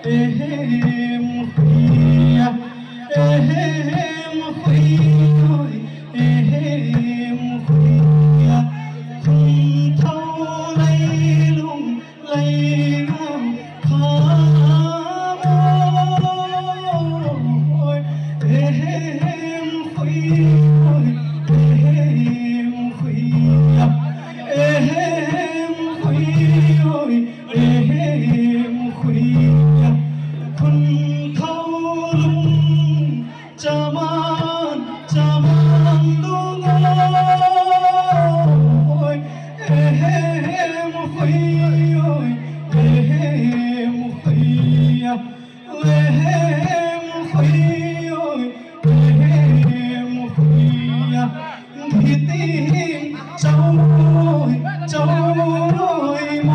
em khuya em khuya em khuya không thâu lấy lung lấy ngam khá môi em khuya em khuya em khuya em khuyaคนเขาลุงจะมันดูงอยเอ็มคุยเอ็มคุยเอ็มคุยเอ็มคุยที่ตีเจ้าเจ้าโม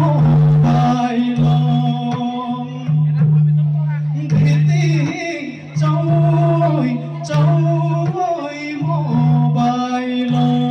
บายลอง trôi mô bài lòng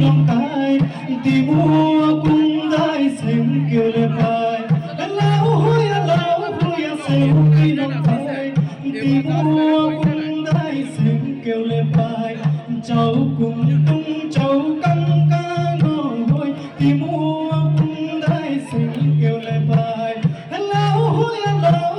nông cài thì mua cũngได้เสียงเกี่ยวเลยไปแล้วเสียงพี่น้องไทยที่มัวcũngได้เสียงเกี่ยวเลยไปเจ้ากุ้งตุ้งเจ้ากังกาโง่ที่มัวcũngได้เสียงเกี่ยวเลยไปแล้ว